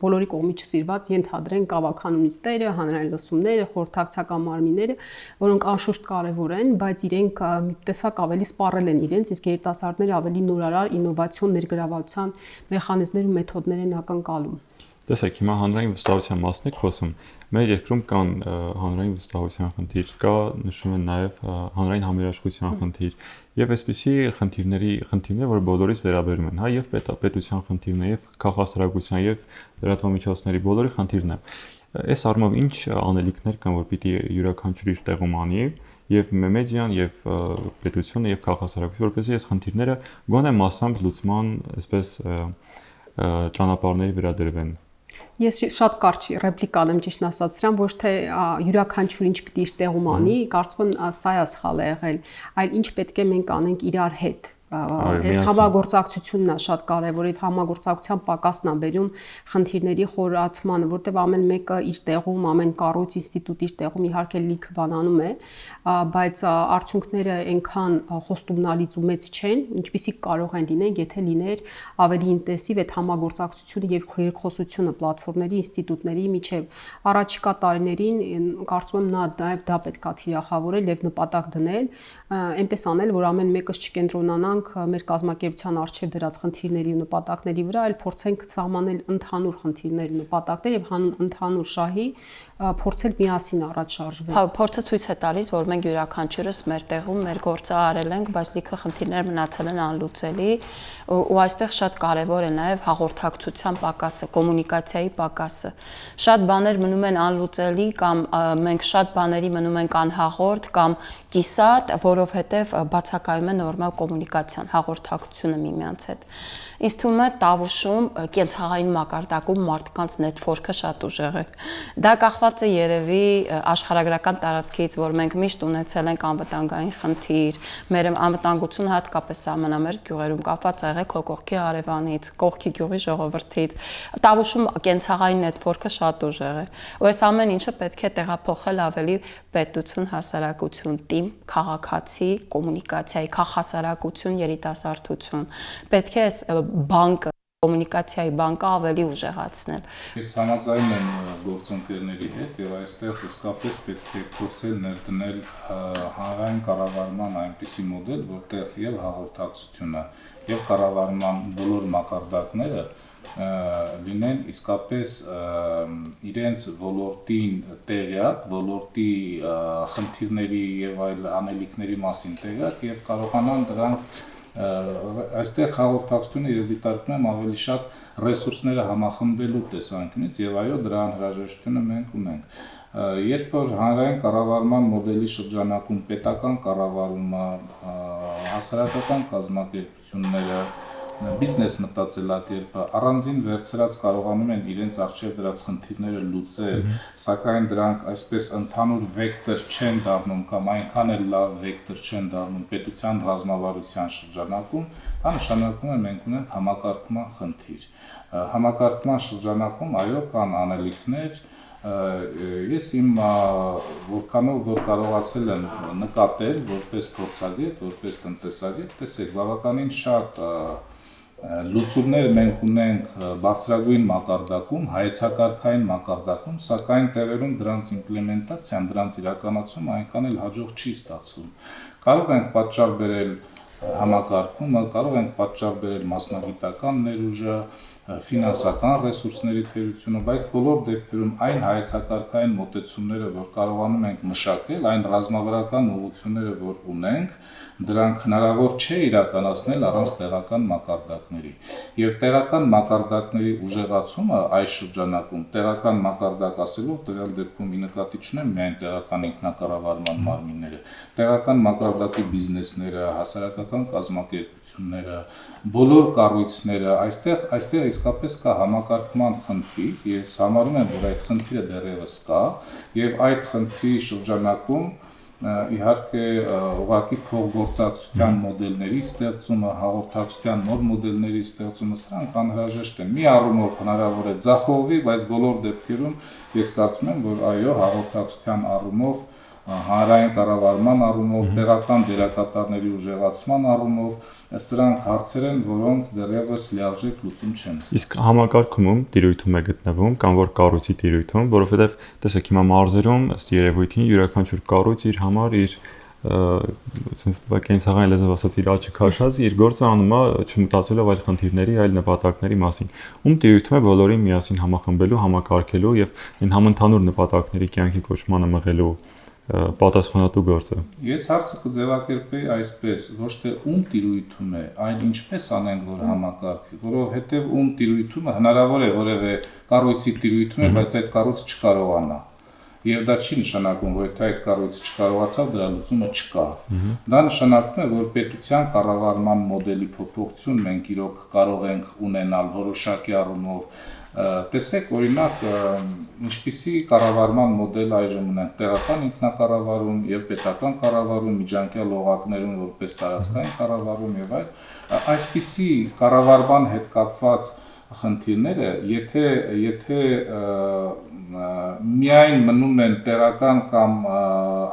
բոլորի կողմից սիրված ենթադրեն կավականունիստերը, հանրային լսումները, խորհրդակցական մարմինները, որոնք անշուշտ կարևոր են, բայց իրենք տեսակ ավելի սպառել են իրենց, իսկ երիտասարդները ավելի նորարար ինովացիոն ներգրավվածության մեխանիզմներ ու մեթոդներ են ակնկալում։ Տեսեք, հիմա հանրային վստահության մասն եք խոսում։ Մեր երկրում կան հանրային վստահության խնդիր, կա նշվում են նաև հանրային համերաշխության խնդիր եւ այսպիսի խնդիրներ, որ բոլորից վերաբերում են, հա, եւ պետության խնդիրն է, եւ քաղաքասարակության եւ լրատվամիջոցների բոլորի խնդիրն է։ Այս առումով ինչ անելիքներ կան, որ պիտի յուրաքանչյուր իր տեղում անի եւ մեդիան եւ պետությունը եւ քաղաքասարակությունը, որպեսզի այս խնդիրները գոնե մասամբ լուծման, այսպես ճանապարհների վերադրվեն։ Ես շատ կարճ ռեպլիկա անեմ ճիշտ ասած սրան, ոչ թե յուրաքանչյուր ինչ պիտի իր տեղում անի, կարծում եմ սա է սխալ եղել, այլ ինչ պետք է մենք անենք իրար հետ։ Այս համագործակցությունն է շատ կարևոր եւ համագործակցության պակասն է բերում խնդիրների խորացմանը, որտեղ ամեն մեկը իր տեղում, ամեն կառույց ինստիտուտ իր տեղում իհարկե լիքը բանանում է, բայց արդյունքները այնքան խոստումնալից ու մեծ չեն, ինչպիսիք կարող են լինել, եթե լիներ ավելի ինտենսիվ այդ համագործակցությունը եւ երկխոսությունը պլատֆորմների, ինստիտուտների միջև։ Առաջիկա տարիներին կարծում եմ նաեւ դա պետք է թիրախավորել եւ նպատակ դնել, այնպես անել, որ ամեն մեկս չկենտրոնանա մեր կազմակերպության արժեվ դրած խնդիրների ու նպատակների վրա, այլ փորձենք սահմանել ընդհանուր խնդիրներ ու նպատակներ եւ ընդհանուր շահի փորձել միասին առաջ շարժվել։ Հա, փորձը ցույց է տալիս, որ մենք յուրաքանչյուրս մեր տեղում մեր գործը արել ենք, բայց լիքը խնդիրներ մնացել են անլուծելի, ու այստեղ շատ կարևոր է նաեւ հաղորդակցության պակասը, կոմունիկացիայի պակասը։ Շատ բաներ մնում են անլուծելի կամ մենք շատ բաների մնում ենք անհաղորդ կամ կիսատ, որովհետեւ բացակայում է նորմալ կոմունիկացիան, հաղորդակցությունը միմյանց հետ։ Ինձ թվում է Տավուշում կենցաղային մակարդակում մարդկանց նետվորքը շատ ուժեղ է։ Դա կախված է երևի աշխարհագրական տարածքից, որ մենք միշտ ունեցել ենք անվտանգային խնդիր, մեր անվտանգությունը հատկապես սահմանամերձ գյուղերում կապված է եղել քո կողքի հարևանից, կողքի գյուղի ժողովրդից։ Տավուշում կենցաղային նետվորքը շատ ուժեղ է։ Ու այս ամեն ինչը պետք է տեղափոխել ավելի պետություն, հասարակություն, թիմ, քաղաքացի, կոմունիկացիայի, քաղաքասարակություն, երիտասարդություն։ Պետք է բանկը, կոմունիկացիայի բանկը ավելի ուժեղացնել։ Ես համաձայն եմ գործընկերների հետ եւ այստեղ իսկապես պետք է փորձել ներդնել հանրային կառավարման այնպիսի մոդել, որտեղ եւ հաղորդակցությունը եւ կառավարման բոլոր մակարդակները լինեն իսկապես իրենց ոլորտին տեղյակ, ոլորտի խնդիրների եւ այլ անելիքների մասին տեղյակ եւ կարողանան դրանք այստեղ հաղորդակցությունը ես դիտարկում եմ ավելի շատ ռեսուրսները համախմբելու տեսանկյունից եւ այո դրա անհրաժեշտությունը մենք ունենք։ Երբ որ հանրային կառավարման մոդելի շրջանակում պետական կառավարումը, հասարակական կազմակերպությունները, բիզնես մտածելակերպը առանձին վերցրած կարողանում են իրենց արժեվ դրած խնդիրները լուծել, սակայն դրանք այսպես ընդհանուր վեկտոր չեն դառնում կամ այնքան էլ լավ վեկտոր չեն դառնում պետության ռազմավարության շրջանակում, դա նշանակում է մենք ունենք համակարգման խնդիր։ Համակարգման շրջանակում այո կան անելիքներ, ես իմ որքանով որ կարողացել եմ նկատել որպես փորձագետ, որպես տնտեսագետ, տեսեք, բավականին շատ լուծումներ մենք ունենք բարձրագույն մակարդակում, հայեցակարգային մակարդակում, սակայն տեղերում դրանց իմպլեմենտացիան, դրանց իրականացումը այնքան էլ հաջող չի ստացվում։ Կարող ենք պատճառ բերել համակարգումը, կարող ենք պատճառ բերել մասնագիտական ներուժը, ֆինանսական ռեսուրսների թերությունը, բայց բոլոր դեպքերում այն հայեցակարգային մոտեցումները, որ կարողանում ենք մշակել, այն ռազմավարական ուղղությունները, որ ունենք, դրանք հնարավոր չէ իրականացնել առանց տեղական մակարդակների։ Եվ տեղական մակարդակների ուժեղացումը այս շրջանակում, տեղական մակարդակ ասելով, տվյալ դեպքում ի նկատի չունեմ միայն տեղական ինքնակառավարման մարմինները, տեղական մակարդակի բիզնեսները, հասարակական կազմակերպությունները, բոլոր կառույցները, այստեղ իսկապես կա համակարգման խնդիր, ես համարում եմ, որ այդ խնդիրը դեռևս կա, եւ այդ խնդրի շրջանակում իհարկե ուղղակի փոխգործակցության մոդելների ստեղծումը, հաղորդակցության նոր մոդելների ստեղծումը սրանք անհրաժեշտ են։ Մի առումով հնարավոր է ձախողվի, բայց բոլոր դեպքերում ես կարծում եմ, որ այո, հաղորդակցության առումով, հանրային կառավարման առումով, տեղական դերակատարների ուժեղացման առումով սրանք հարցեր են, որոնք դեռևս լիարժեք լուծում չեն ստացել։ Իսկ համակարգում տիրույթում է գտնվում կամ որ կառույցի տիրույթում, որովհետև տեսեք հիմա մարզերում ըստ երևույթին յուրաքանչյուր կառույց իր համար իր sense կենցաղային լեզվով ասած իր աչքը քաշած իր գործը անում է չմտածելով այլ խնդիրների, այլ նպատակների մասին։ Ում տիրույթում է բոլորին միասին համախմբելու, համակարգելու եւ այն համընդհանուր նպատակների կյանքի կոչմանը մղելու պատասխանատու գործը։ Ես հարցը կձևակերպեի այսպես, ոչ թե ում տիրույթում է, այլ ինչպես անենք, որ համակարգի, որովհետև ում տիրույթումը հնարավոր է որևէ կառույցի տիրույթում է, բայց այդ կառույցը չկարողանա։ Եվ դա չի նշանակում, որ եթե այդ կառույցը չկարողացավ, դրա լուծումը չկա։ Դա նշանակում է, որ պետության կառավարման մոդելի փոփոխություն մենք իրոք կարող ենք ունենալ որոշակի առումով։ Տեսեք, օրինակ, ինչպիսի կառավարման մոդել այժմ ունենք տեղական ինքնակառավարում եւ պետական կառավարում, միջանկյալ օղակներում որպես տարածքային կառավարում եւ այլ, այսպիսի կառավարման հետ կապված խնդիրները, եթե միայն մնում են տեղական կամ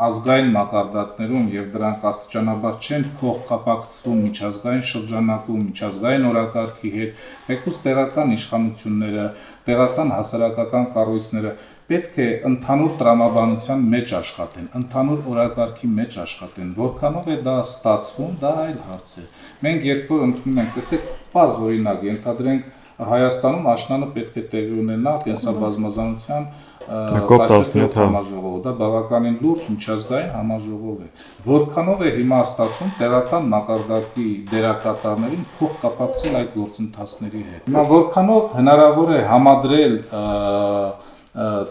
ազգային մակարդակներում եւ դրանք աստիճանաբար չեն փոխկապակցվում միջազգային շրջանակում, միջազգային օրակարգի հետ, թեկուզ տեղական իշխանությունները, տեղական հասարակական կառույցները պետք է ընդհանուր տրամաբանության մեջ աշխատեն, ընդհանուր օրակարգի մեջ աշխատեն, որքանով է դա ստացվում, դա այլ հարց է։ Մենք երբ որ ընդունում ենք, տեսեք, բարձ օրինակ, ենթադրենք Հայաստանում աշնանը պետք է տեղի ունենա կենսաբազմազանության համաժողով, դա բավականին լուրջ միջազգային համաժողով է։ Որքանով է հիմա ստացվում տեղական մակարդակի դերակատարներին փոխկապակցել այդ գործընթացների հետ։ Հիմա որքանով հնարավոր է համադրել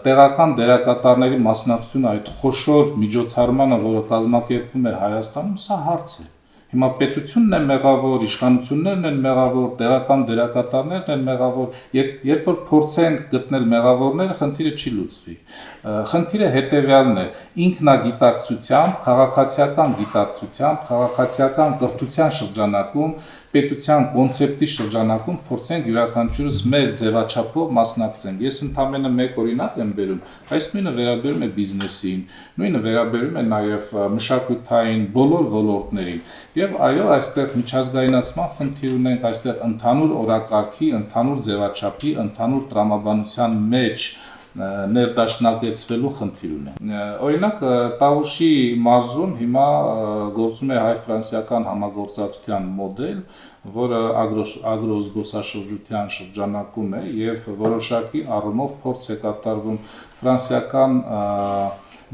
տեղական դերակատարների մասնակցությունը այդ խոշոր միջոցառմանը, որը կազմակերպվում է Հայաստանում, սա հարց է։ Հիմա պետությունն է մեղավոր, իշխանություններն են մեղավոր, տեղական դերակատարներն են մեղավոր, երբ որ փորձենք գտնել մեղավորները, խնդիրը չի լուծվի։ Խնդիրը հետևյալն է՝ ինքնագիտակցությամբ, քաղաքացիական գիտակցությամբ, քաղաքացիական կրթության շրջանակում, պետության կոնցեպտի շրջանակում փորձենք յուրաքանչյուրս մեր ձևաչափով մասնակցենք։ Ես ընդամենը մեկ օրինակ եմ բերում, այս նույնը վերաբերում է բիզնեսին, նույնը վերաբերում է նաև մշակութային բոլոր ոլորտներին։ Եվ այո, այստեղ միջազգայնացման խնդիր ունենք, այստեղ ընդհանուր օրակարգի, ընդհանուր ձևաչափի, ընդհանուր տրամաբանության մեջ ներդաշնակեցվելու խնդիր ունենք։ Օրինակ, Տավուշի մարզում հիմա գործում է հայ-ֆրանսիական համագործակցության մոդել, որը ագրոզբոսաշրջության շրջանակում է եւ որոշակի առումով փորձ է կատարվում ֆրանսիական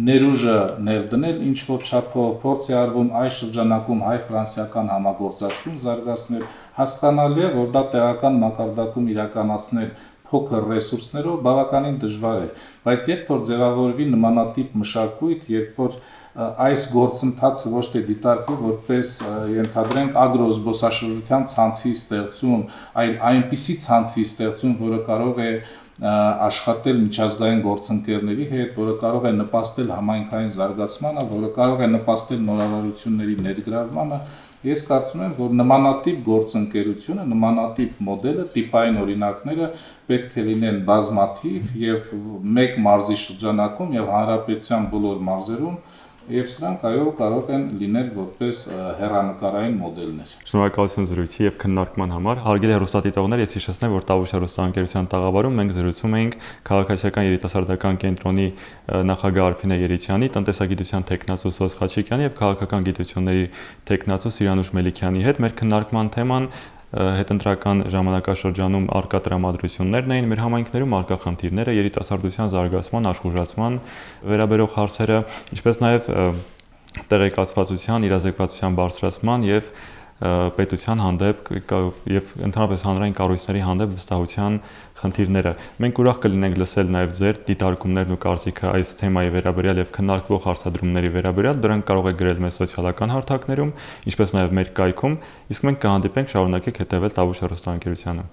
ներուժը ներդնել ինչ որ չափով, փորձ է արվում այս շրջանակում հայ-ֆրանսիական համագործակցություն զարգացնել, հասկանալի է, որ դա տեղական մակարդակում իրականացնել փոքր ռեսուրսներով բավականին դժվար է, բայց երբ որ ձևավորվի նմանատիպ մշակույթ, երբ որ այս գործընթացը ոչ թե դիտարկվի որպես ենթադրենք ագրոզբոսաշրջության ցանցի ստեղծում, այլ այնպիսի ցանցի ստեղծում, որը կարող է աշխատել միջազգային գործընկերների հետ, որը կարող է նպաստել համայնքային զարգացմանը, որը կարող է նպաստել նորարարությունների ներգրավմանը, ես կարծում եմ, որ նմանատիպ գործընկերությունը, նմանատիպ մոդելը, տիպային օրինակները պետք է լինեն բազմաթիվ եւ մեկ մարզի շրջանակում եւ հանրապետության բոլոր մարզերում եւ սրանք այո կարող են լինել որպես հեռանկարային մոդելներ։ Շնորհակալություն զրույցի եւ քննարկման համար։ Հարգելի հեռուստադիտողներ, ես հիշեցնեմ, որ Տավուշ հեռուստաընկերության տաղավարում մենք զրուցում էինք քաղաքացիական երիտասարդական կենտրոնի նախագահ Արփինե Երիցյանի, տնտեսագիտության թեկնածու Սոս Խաչիկյանի եւ քաղաքական գիտությունների թեկնածու Սիրանուշ Մելիքյանի հետ մեր քննարկման թեման հետընտրական ժամանակաշրջանում արկա տրամադրություններն էին մեր համայնքներում արկա խնդիրները, երիտասարդության զարգացման, աշխուժացման վերաբերող հարցերը, ինչպես նաև տեղեկացվածության, իրազեկվածության բարձրացման եւ պետության հանդեպ եւ ընդհանրապես հանրային կառույցների հանդեպ վստահության խնդիրները։ Մենք ուրախ կլինենք լսել նաև ձեր դիտարկումներն ու կարծիքը այս թեմայի վերաբերյալ եւ քննարկվող հարցադրումների վերաբերյալ։ Դրանք կարող եք գրել մեզ սոցիալական հարթակներում, ինչպես նաև մեր կայքում, իսկ մենք կհանդիպենք, շարունակեք հետևել Տավուշ հեռուստաընկերությանը։